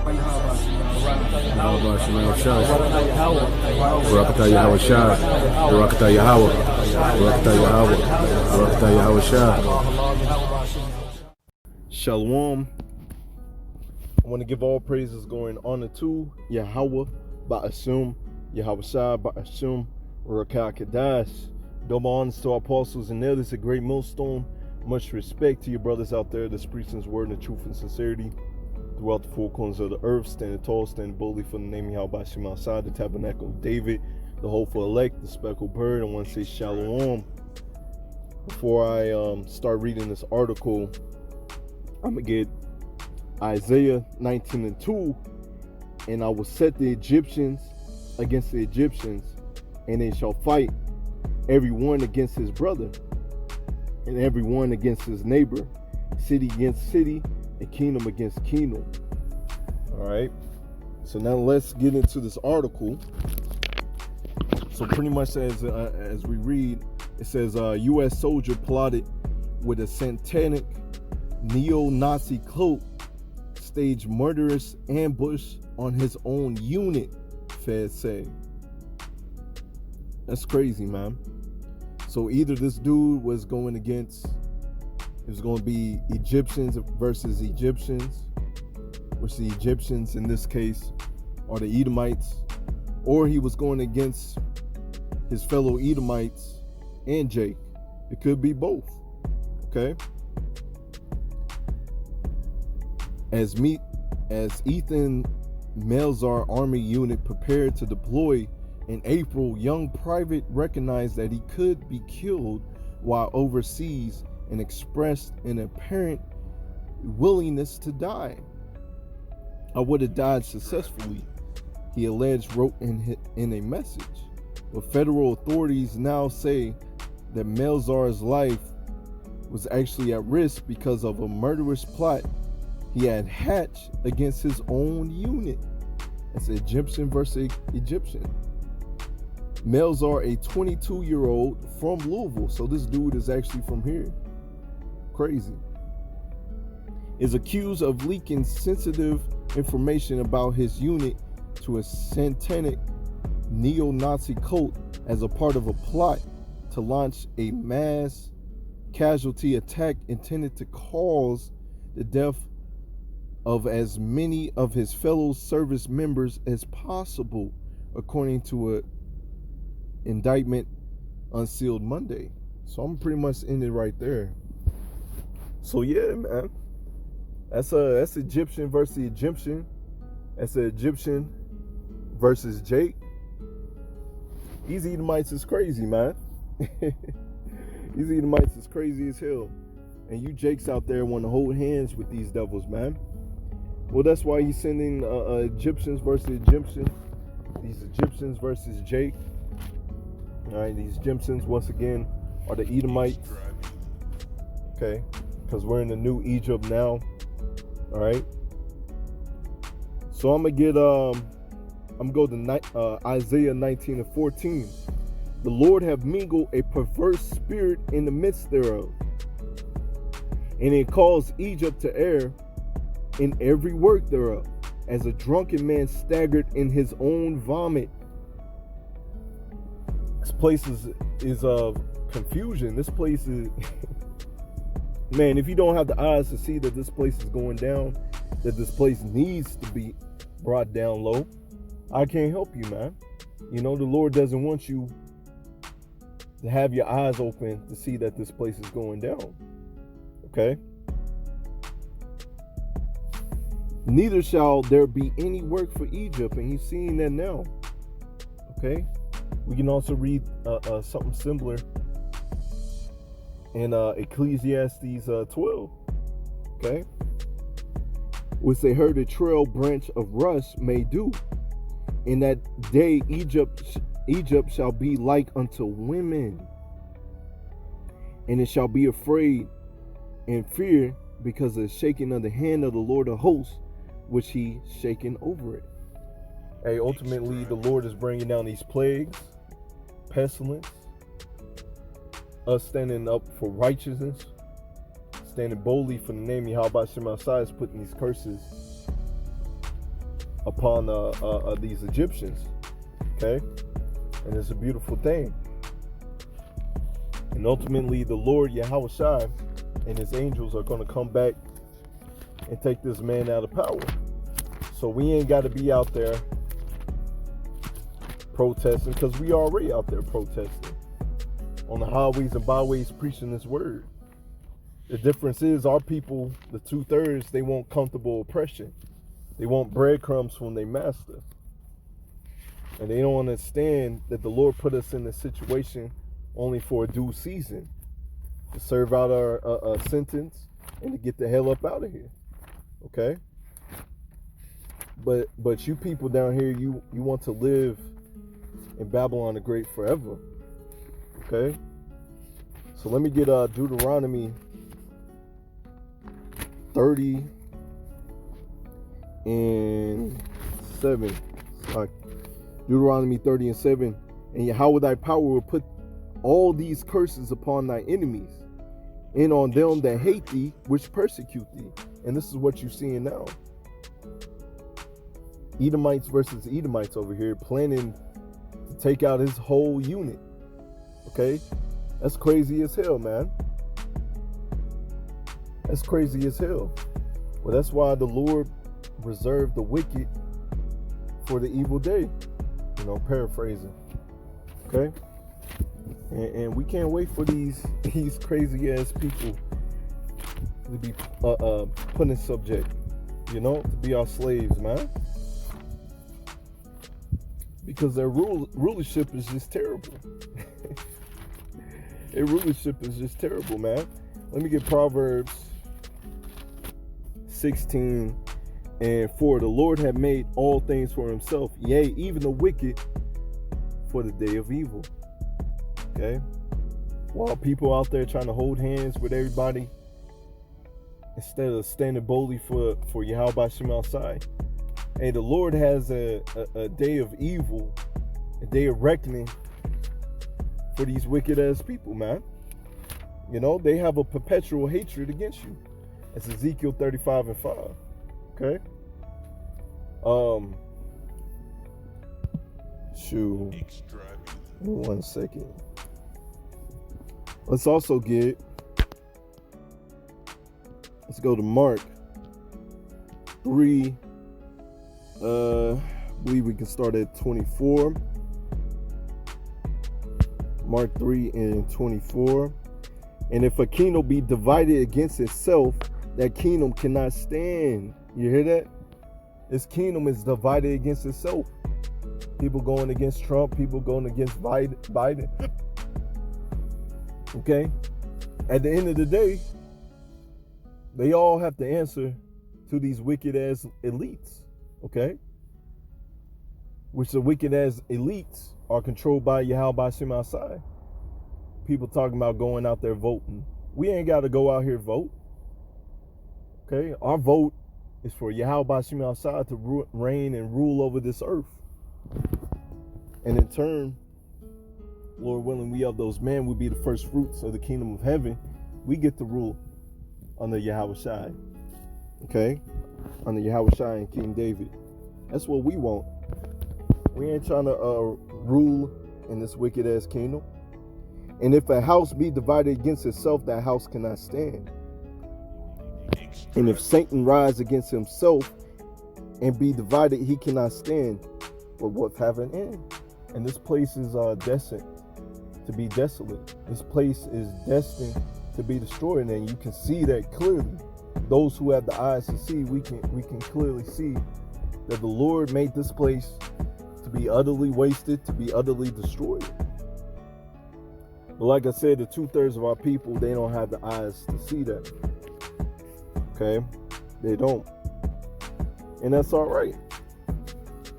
Yahweh Shemel Shah, Barakatah Yahweh Shah, Barakatah Yahweh, Barakatah Yahweh, Barakatah Yahweh Shah. Shalom. I want to give all praises going honor to Yahweh, Ba'ashum, Yahweh Shah, Ba'ashum, Rakah Kadash. Double honors to our apostles and elders, a great millstone. Much respect to your brothers out there that's preaching His word in truth and sincerity throughout the four corners of the earth, standing tall, standing boldly for the name of Yahweh Shema Shah, the tabernacle of David, the hopeful elect, the speckled bird. I want to say shalom. Before I start reading this article, I'm going to get Isaiah 19:2, and I will set the Egyptians against the Egyptians, and they shall fight, every one against his brother, and every one against his neighbor, city against city, and kingdom against kingdom. All right, so now let's get into this article. So pretty much as we read, it says U.S. soldier plotted with a satanic neo-Nazi cloak staged murderous ambush on his own unit, feds say. That's crazy, man. So either this dude was going against, it was going to be Egyptians versus Egyptians, which the Egyptians in this case are the Edomites, or he was going against his fellow Edomites and Jake. It could be both. Okay. As Ethan Melzar Army unit prepared to deploy in April, young private recognized that he could be killed while overseas and expressed an apparent willingness to die. I would have died successfully, he alleged, wrote in a message. But federal authorities now say that Melzar's life was actually at risk because of a murderous plot he had hatched against his own unit. That's Egyptian versus Egyptian. Melzar, a 22-year-old from Louisville, so this dude is actually from here. Crazy. Is accused of leaking sensitive information about his unit to a satanic neo-Nazi cult as a part of a plot to launch a mass casualty attack intended to cause the death of as many of his fellow service members as possible, according to an indictment unsealed Monday. So I'm pretty much in it right there. So yeah, man, that's Egyptian versus Egyptian. That's an Egyptian versus Jake. These Edomites is crazy, man. These Edomites is crazy as hell. And you Jakes out there want to hold hands with these devils, man. Well, that's why he's sending Egyptians versus Egyptians. These Egyptians versus Jake. All right, these Egyptians, once again, are the Edomites. Okay, because we're in the new Egypt now. All right. So I'm going to go to Isaiah 19:14. The Lord have mingled a perverse spirit in the midst thereof, and it caused Egypt to err in every work thereof, as a drunken man staggered in his own vomit. This place is confusion. This place is man, if you don't have the eyes to see that this place is going down, that this place needs to be brought down low, I can't help you, man. You know, the Lord doesn't want you to have your eyes open to see that this place is going down. Okay? Neither shall there be any work for Egypt, and you're seeing that now. Okay? We can also read something similar in Ecclesiastes 12. Okay? Which they heard a trail branch of rush may do. In that day Egypt shall be like unto women, and it shall be afraid and fear because of the shaking of the hand of the Lord of hosts, which he shaken over it. Hey, ultimately the Lord is bringing down these plagues, pestilence, us standing up for righteousness, standing boldly for the name of Yahweh Shema Shah is putting these curses upon these Egyptians. Okay, and it's a beautiful thing. And ultimately, the Lord Yahushua and his angels are going to come back and take this man out of power. So we ain't got to be out there protesting, because we already out there protesting on the highways and byways preaching this word. The difference is our people, the 2/3, they want comfortable oppression. They want breadcrumbs from their master. And they don't understand that the Lord put us in this situation only for a due season, to serve out our sentence and to get the hell up out of here. Okay? But you people down here, you want to live in Babylon the Great forever. Okay? So let me get Deuteronomy 30 and 7. Deuteronomy 30 and 7. And Yahweh thy power will put all these curses upon thy enemies, and on them that hate thee, which persecute thee. And this is what you're seeing now. Edomites versus Edomites over here, planning to take out his whole unit. Okay? That's crazy as hell, man. That's crazy as hell. Well, that's why the Lord reserved the wicked for the evil day. You know, paraphrasing. Okay? And we can't wait for these crazy ass people to be put in subject, you know, to be our slaves, man. Because their rulership is just terrible. Their rulership is just terrible, man. Let me get Proverbs 16 and 4. The Lord had made all things for himself, yea, even the wicked for the day of evil. Okay? While people out there trying to hold hands with everybody, instead of standing boldly for Yahweh Shem outside. Hey, the Lord has a day of evil, a day of reckoning for these wicked ass people, man. You know, they have a perpetual hatred against you. It's Ezekiel 35 and 5. Okay? Shoot. 1 second. Let's go to Mark 3. I believe we can start at 24. Mark 3 and 24. And if a kingdom be divided against itself, that kingdom cannot stand. You hear that? This kingdom is divided against itself. People going against Trump, people going against Biden. Okay? At the end of the day, they all have to answer to these wicked ass elites. Okay? Which the wicked ass elites are controlled by Yahweh Shem outside. People talking about going out there voting. We ain't got to go out here vote. Okay? Our vote is for Yahweh Shem outside to reign and rule over this earth. And in turn, Lord willing, we of those men will be the first fruits of the kingdom of heaven. We get to rule under Yahweh Shai. Okay? Under Yahweh Shai and King David. That's what we want. We ain't trying to rule in this wicked ass kingdom. And if a house be divided against itself, that house cannot stand. And if Satan rise against himself and be divided, he cannot stand. But what's happening? And this place is destined to be desolate. This place is destined to be destroyed, and you can see that clearly. Those who have the eyes to see, we can clearly see that the Lord made this place to be utterly wasted, to be utterly destroyed. But like I said, the 2/3 of our people, they don't have the eyes to see that. Okay? They don't. And that's all right.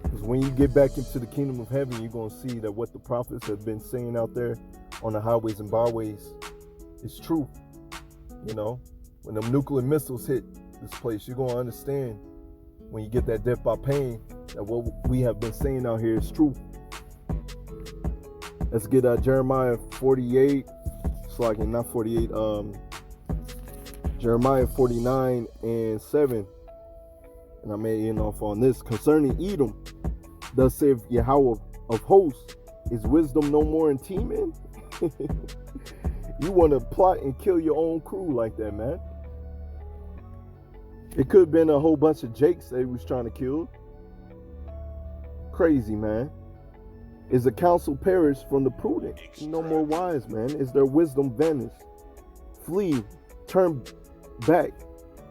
Because when you get back into the kingdom of heaven, you're going to see that what the prophets have been saying out there on the highways and byways is true. You know, when them nuclear missiles hit this place, you're going to understand when you get that death by pain that what we have been saying out here is true. Let's get Jeremiah 48. It's like not 48. Jeremiah 49 and 7. and I may end off on this. Concerning Edom, thus saith Yahweh of hosts, is wisdom no more in Teman? You want to plot and kill your own crew like that, man. It could have been a whole bunch of Jakes that he was trying to kill. Crazy, man. Is the counsel perished from the prudent? No more wise, man. Is their wisdom vanished? Flee, turn back,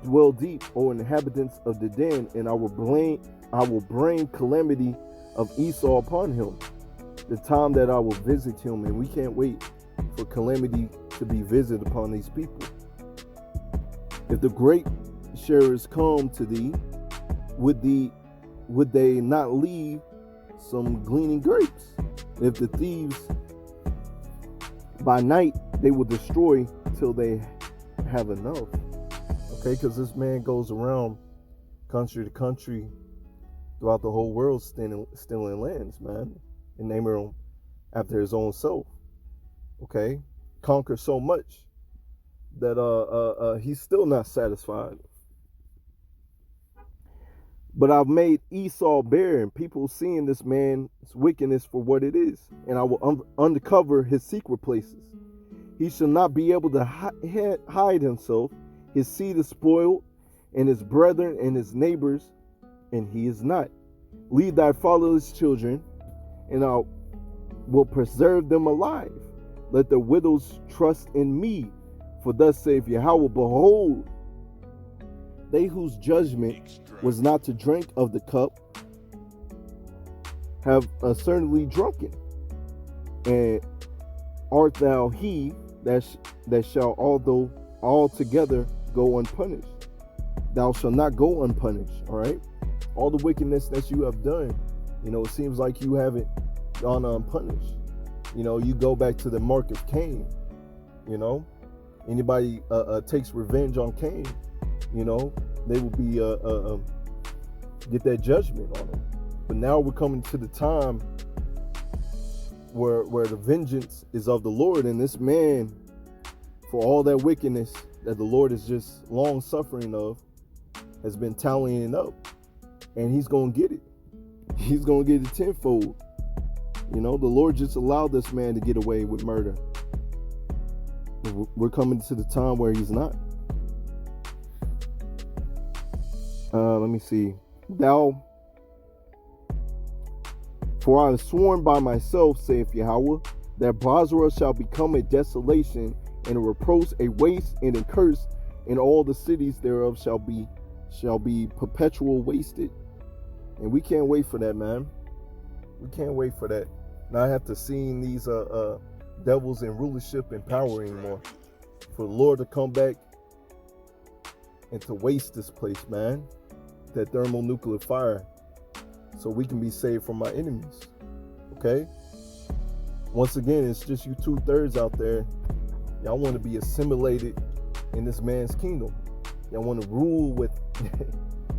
dwell deep, O inhabitants of the den, and I will bring calamity of Esau upon him. The time that I will visit him, and we can't wait for calamity to be visited upon these people. If the grape sharers come to thee, would they not leave some gleaning grapes? If the thieves by night, they will destroy till they have enough. Okay, because this man goes around country to country throughout the whole world stealing lands, man, and naming them after his own self. Okay, conquer so much that he's still not satisfied. But I've made Esau barren, people seeing this man's wickedness for what it is, and I will uncover his secret places. He shall not be able to hide himself. His seed is spoiled, and his brethren and his neighbors, and he is not. Lead thy fatherless children, and I will preserve them alive. Let the widows trust in me, for thus saith Yahweh, behold, they whose judgment was not to drink of the cup have certainly drunken. And art thou he that shall although altogether go unpunished? Thou shalt not go unpunished. All right, all the wickedness that you have done, it seems like you haven't gone unpunished. You go back to the mark of Cain. Anybody takes revenge on Cain, they will be get that judgment on them. But now we're coming to the time where the vengeance is of the Lord, and this man, for all that wickedness that the Lord is just long suffering of, has been tallying up, and he's gonna get it. He's gonna get it tenfold. The Lord just allowed this man to get away with murder. We're coming to the time where he's not. Let me see. For I have sworn by myself, saith Yahweh, that Basra shall become a desolation, and a reproach, a waste, and a curse, and all the cities thereof shall be perpetual wasted. And we can't wait for that, man. We can't wait for that. Now I have to see these devils in rulership and power anymore. For the Lord to come back and to waste this place, man. That thermonuclear fire, so we can be saved from our enemies. Okay? Once again, it's just you 2/3 out there. Y'all want to be assimilated in this man's kingdom. Y'all want to rule with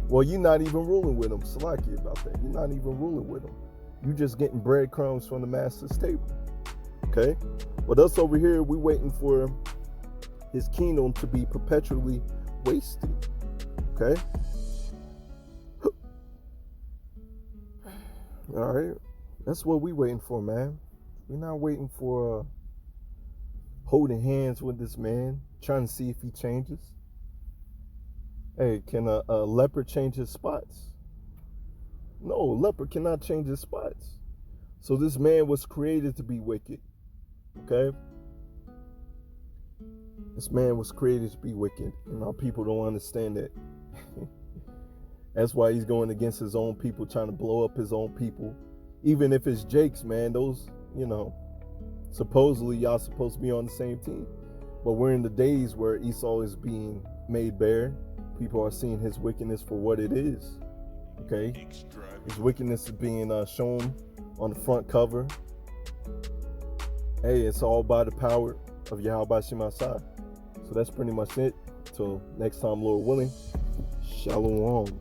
well, you're not even ruling with him. Salaki about that. You're not even ruling with him. You just getting breadcrumbs from the master's table. Okay? But us over here, we waiting for his kingdom to be perpetually wasted. Okay? All right, that's what we waiting for, man. We're not waiting for holding hands with this man, trying to see if he changes. Hey, can a leopard change his spots? No, a leopard cannot change his spots. So this man was created to be wicked. Okay? This man was created to be wicked, and our people don't understand that. That's why he's going against his own people, trying to blow up his own people. Even if it's Jake's, man, those, supposedly y'all supposed to be on the same team. But we're in the days where Esau is being made bare. People are seeing his wickedness for what it is. Okay? His wickedness is being shown on the front cover. Hey, it's all by the power of Yahweh Shemashah. So that's pretty much it. Till next time, Lord willing. Shalom.